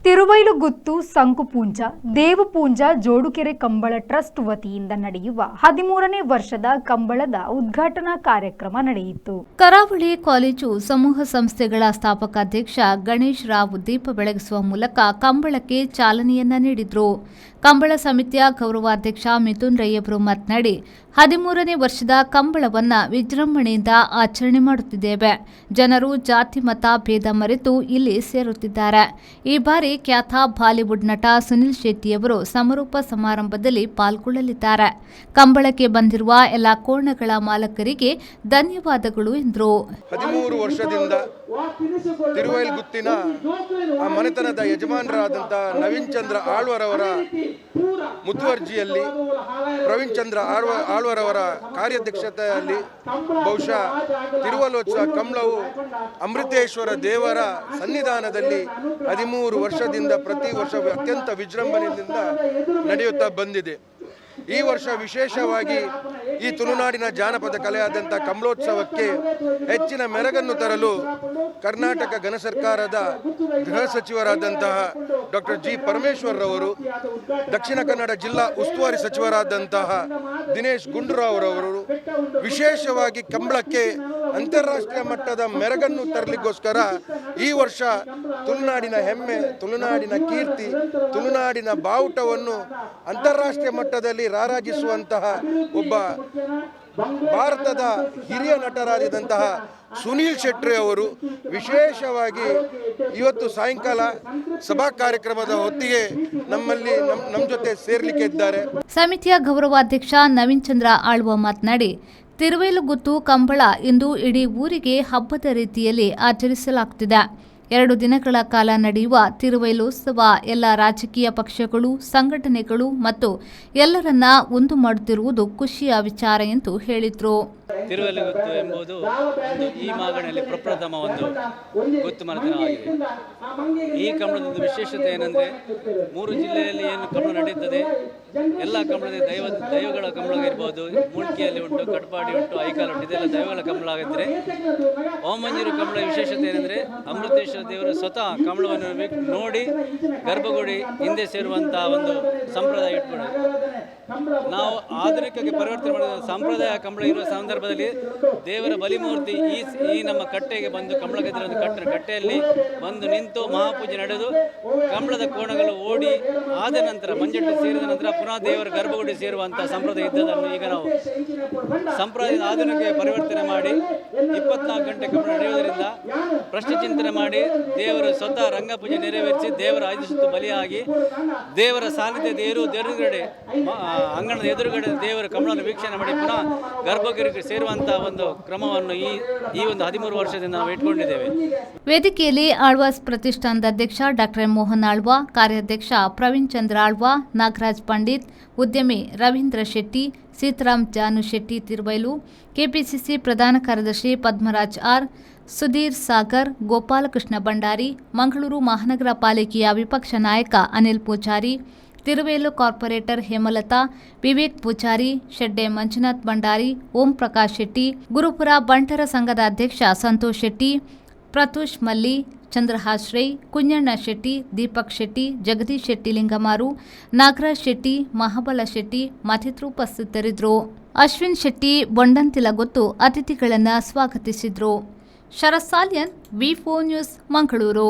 Thiruvailuguttu ಸಂಕುಪೂಂಜ ದೇವಪೂಂಜ Jodukere Kambala trust ವತಿಯಿಂದ ನಡೆಯುವ 13ನೇ ವರ್ಷದ ಕಂಬಳದ ಉದ್ಘಾಟನಾ ಕಾರ್ಯಕ್ರಮ ನಡೆಯಿತು. ಕರಾವಳಿ ಕಾಲೇಜು ಸಮೂಹ ಸಂಸ್ಥೆಗಳ ಸ್ಥಾಪಕ ಅಧ್ಯಕ್ಷ ಗಣೇಶ್ ರಾವ್ ದೀಪ ಬೆಳಗಿಸುವ ಮೂಲಕ ಕಂಬಳಕ್ಕೆ ಚಾಲನೆಯನ್ನ ನೀಡಿದರು. ಕಂಬಳ ಸಮಿತಿಯ ಗೌರವಾಧ್ಯಕ್ಷ ಮಿಥುನ್ ರೈಯವರು ಮಾತನಾಡಿ 13ನೇ ವರ್ಷದ ಕಂಬಳವನ್ನ ವಿಜೃಂಭಣೆಯಿಂದ ಆಚರಣೆ ಮಾಡುತ್ತಿದ್ದೇವೆ. ಜನರು ಜಾತಿ ಮತ ಭೇದ ಮರೆತು ಇಲ್ಲಿ ಸೇರುತ್ತಿದ್ದಾರೆ. ಈ ಬಾರಿ ಖ್ಯಾತ ಬಾಲಿವುಡ್ ನಟ ಸುನಿಲ್ ಶೆಟ್ಟಿಯವರು ಸಮಾರೋಪ ಸಮಾರಂಭದಲ್ಲಿ ಪಾಲ್ಗೊಳ್ಳಲಿದ್ದಾರೆ. ಕಂಬಳಕ್ಕೆ ಬಂದಿರುವ ಎಲ್ಲ ಕೋಣಗಳ ಮಾಲಕರಿಗೆ ಧನ್ಯವಾದಗಳು ಎಂದರು. 13 ವರ್ಷದಿಂದ ತಿರುವೈಲುಗುತ್ತಿನ ಆ ಮನೆತನದ ಯಜಮಾನರಾದಂಥ ನವೀನ್ ಚಂದ್ರ ಆಳ್ವರವರ ಮುತುವರ್ಜಿಯಲ್ಲಿ ಪ್ರವೀಣ್ ಚಂದ್ರ ಆಳ್ವರವರ ಕಾರ್ಯಾಧ್ಯಕ್ಷತೆಯಲ್ಲಿ ಬಹುಶಃ ತಿರುವಲೋತ್ಸವ ಕಂಬಳವು ಅಮೃತೇಶ್ವರ ದೇವರ ಸನ್ನಿಧಾನದಲ್ಲಿ 13 ವರ್ಷದಿಂದ ಪ್ರತಿ ವರ್ಷ ಅತ್ಯಂತ ವಿಜೃಂಭಣೆಯಿಂದ ನಡೆಯುತ್ತಾ ಬಂದಿದೆ. ಈ ವರ್ಷ ವಿಶೇಷವಾಗಿ ಈ ತುಳುನಾಡಿನ ಜಾನಪದ ಕಲೆಯಾದಂಥ ಕಂಬಳೋತ್ಸವಕ್ಕೆ ಹೆಚ್ಚಿನ ಮೆರಗನ್ನು ತರಲು ಕರ್ನಾಟಕ ಘನ ಸರ್ಕಾರದ ಗೃಹ ಸಚಿವರಾದಂತಹ ಡಾಕ್ಟರ್ ಜಿ ಪರಮೇಶ್ವರ್ ರವರು, ದಕ್ಷಿಣ ಕನ್ನಡ ಜಿಲ್ಲಾ ಉಸ್ತುವಾರಿ ಸಚಿವರಾದಂತಹ ದಿನೇಶ್ ಗುಂಡೂರಾವ್ ರವರು ವಿಶೇಷವಾಗಿ ಕಂಬಳಕ್ಕೆ ಅಂತಾರಾಷ್ಟ್ರೀಯ ಮಟ್ಟದ ಮೆರಗನ್ನು ತರಲಿಕ್ಕೋಸ್ಕರ ಈ ವರ್ಷ ತುಳುನಾಡಿನ ಹೆಮ್ಮೆ, ತುಳುನಾಡಿನ ಕೀರ್ತಿ, ತುಳುನಾಡಿನ ಬಾವುಟವನ್ನು ಅಂತಾರಾಷ್ಟ್ರೀಯ ಮಟ್ಟದಲ್ಲಿ ರಾರಾಜಿಸುವಂತಹ ಒಬ್ಬ ಭಾರತದ ಹಿರಿಯ ನಟರಾದಂತಹ ಸುನೀಲ್ ಶೆಟ್ಟಿ ಅವರು ವಿಶೇಷವಾಗಿ ಇವತ್ತು ಸಾಯಂಕಾಲ ಸಭಾ ಕಾರ್ಯಕ್ರಮದ ಹೊತ್ತಿಗೆ ನಮ್ಮ ಜೊತೆ ಸೇರ್ಲಿಕ್ಕೆ ಇದ್ದಾರೆ. ಸಮಿತಿಯ ಗೌರವಾಧ್ಯಕ್ಷ ನವೀನ್ ಚಂದ್ರ ಆಳ್ವ ಮಾತನಾಡಿ, ತಿರುವೈಲುಗುತ್ತು ಕಂಬಳ ಇಂದು ಇಡೀ ಊರಿಗೆ ಹಬ್ಬದ ರೀತಿಯಲ್ಲಿ ಆಚರಿಸಲಾಗುತ್ತಿದೆ. 2 ದಿನಗಳ ಕಾಲ ನಡೆಯುವ ತಿರುವೈಲೋತ್ಸವ ಎಲ್ಲ ರಾಜಕೀಯ ಪಕ್ಷಗಳು, ಸಂಘಟನೆಗಳು ಮತ್ತು ಎಲ್ಲರನ್ನ ಒಂದು ಮಾಡುತ್ತಿರುವುದು ಖುಷಿಯ ವಿಚಾರ ಎಂದು ಹೇಳಿದರು. ತಿರುವೈಲುಗುತ್ತು ಎಂಬುದು ಈ ಮಾಗಡಿಯಲ್ಲಿ ಪ್ರಪ್ರಥಮ ಒಂದು ಗುತ್ತು ಮನೆತನವಾಗಿದೆ. ಈ ಕಂಬಳದ ವಿಶೇಷತೆ ಏನೆಂದರೆ 3 ಜಿಲ್ಲೆಯಲ್ಲಿ ಏನು ಕಂಬಳ ನಡೆಯುತ್ತದೆ ಎಲ್ಲ ಕಂಬಳದ ದೈವಗಳ ಕಂಬಳವಿರ್ಬೋದು. ಮೂಳ್ಕಿಯಲ್ಲಿ ಉಂಟು, ಕಟ್ಪಾಡಿ ಉಂಟು, ಐಕಾಲ್ ಉಂಟು, ಇದೆಲ್ಲ ದೈವಗಳ ಕಂಬಳ ಆಗಿದ್ದರೆ ಓಮಂಜೂರು ಕಂಬಳ ವಿಶೇಷತೆ ಏನೆಂದರೆ ಅಮೃತೇಶ್ವರ ದೇವರು ಸ್ವತಃ ಕಂಬಳವನ್ನು ನೋಡಿ ಗರ್ಭಗುಡಿ ಹಿಂದೆ ಸೇರುವಂತಹ ಒಂದು ಸಂಪ್ರದಾಯ ಇಟ್ಕೊಂಡು ನಾವು ಆಧುನಿಕಕ್ಕೆ ಪರಿವರ್ತನೆ ಮಾಡಿದ ಸಂಪ್ರದಾಯ ಕಂಬಳ ಇರುವ ಸಂದರ್ಭದಲ್ಲಿ ದೇವರ ಬಲಿಮೂರ್ತಿ ಈ ನಮ್ಮ ಕಟ್ಟೆಗೆ ಬಂದು ಕಂಬಳ ಗದ್ದಿನ ಒಂದು ಕಟ್ಟೆಯಲ್ಲಿ ಬಂದು ನಿಂತು ಮಹಾಪೂಜೆ ನಡೆದು ಕಂಬಳದ ಕೋಣಗಳು ಓಡಿ ಆದ ನಂತರ ಮಂಜಟ್ಟು ಸೇರಿದ ನಂತರ ಪುನಃ ದೇವರ ಗರ್ಭಗುಡಿ ಸೇರುವಂತಹ ಸಂಪ್ರದಾಯ ಇದ್ದದನ್ನು ಈಗ ನಾವು ಸಂಪ್ರದಾಯದ ಆಧುನಿಕ ಪರಿವರ್ತನೆ ಮಾಡಿ 24 ಗಂಟೆ ಕಂಬಳ ನಡೆಯುವುದರಿಂದ ಪ್ರಶ್ನೆ ಚಿಂತನೆ ಮಾಡಿ ದೇವರು ಸ್ವತಃ ರಂಗಪೂಜೆ ನೆರವೇರಿಸಿ ದೇವರ 5 ಸುತ್ತು ಬಲಿಯಾಗಿ ದೇವರ ಸಾನ್ನಿಧ್ಯದ ಎದುರುಗಡೆ ಅಂಗಣದ ಎದುರುಗಡೆ ದೇವರ ಕಂಬಳವನ್ನು ವೀಕ್ಷಣೆ ಮಾಡಿ ಪುನಃ ಗರ್ಭಗಿರಿಗೆ ಸೇರುವಂತಹ ಒಂದು ಕ್ರಮವನ್ನು ಈ ಒಂದು 13 ವರ್ಷದಿಂದ ನಾವು ಇಟ್ಕೊಂಡಿದ್ದೇವೆ. ವೇದಿಕೆಯಲ್ಲಿ ಆಳ್ವಾಸ್ ಪ್ರತಿಷ್ಠಾನದ ಅಧ್ಯಕ್ಷ ಡಾಕ್ಟರ್ ಮೋಹನ್ ಆಳ್ವ, ಕಾರ್ಯಾಧ್ಯಕ್ಷ ಪ್ರವೀಣ್ ಚಂದ್ರ ಆಳ್ವ, ನಾಗರಾಜ್ ಪಂಡಿತ್, ಉದ್ಯಮಿ ರವೀಂದ್ರ ಶೆಟ್ಟಿ, ಸೀತಾರಾಮ್ ಜಾನು ಶೆಟ್ಟಿ ತಿರುವೈಲು, ಕೆಪಿಸಿಸಿ ಪ್ರಧಾನ ಕಾರ್ಯದರ್ಶಿ ಪದ್ಮರಾಜ್ ಆರ್, ಸುಧೀರ್ ಸಾಗರ್, ಗೋಪಾಲಕೃಷ್ಣ ಭಂಡಾರಿ, ಮಂಗಳೂರು ಮಹಾನಗರ ಪಾಲಿಕೆಯ ವಿಪಕ್ಷ ನಾಯಕ ಅನಿಲ್ ಪೂಜಾರಿ, ತಿರುವೇಲು ಕಾರ್ಪೊರೇಟರ್ ಹೇಮಲತಾ, ವಿವೇಕ್ ಪೂಜಾರಿ, ಶೆಡ್ಡೆ ಮಂಜುನಾಥ್ ಭಂಡಾರಿ, ಓಂ ಪ್ರಕಾಶ್ ಶೆಟ್ಟಿ, ಗುರುಪುರ ಬಂಟರ ಸಂಘದ ಅಧ್ಯಕ್ಷ ಸಂತೋಷ್ ಶೆಟ್ಟಿ, ಪ್ರತುಷ್ ಮಲ್ಲಿ, ಚಂದ್ರಹಾಸ್ ರೈ, ಕುಂಜಣ್ಣ ಶೆಟ್ಟಿ, ದೀಪಕ್ ಶೆಟ್ಟಿ, ಜಗದೀಶ್ ಶೆಟ್ಟಿ ಲಿಂಗಮಾರು, ನಾಗರಾಜ್ ಶೆಟ್ಟಿ, ಮಹಾಬಲ ಶೆಟ್ಟಿ ಮತ್ತಿತರರು ಉಪಸ್ಥಿತರಿದ್ದರು. ಅಶ್ವಿನ್ ಶೆಟ್ಟಿ ಬೊಂಡಂತಿಲಗೊತ್ತು ಅತಿಥಿಗಳನ್ನು ಸ್ವಾಗತಿಸಿದರು. ಶರತ್ ಸಾಲ್ಯನ್, ವಿ4 ನ್ಯೂಸ್, ಮಂಗಳೂರು.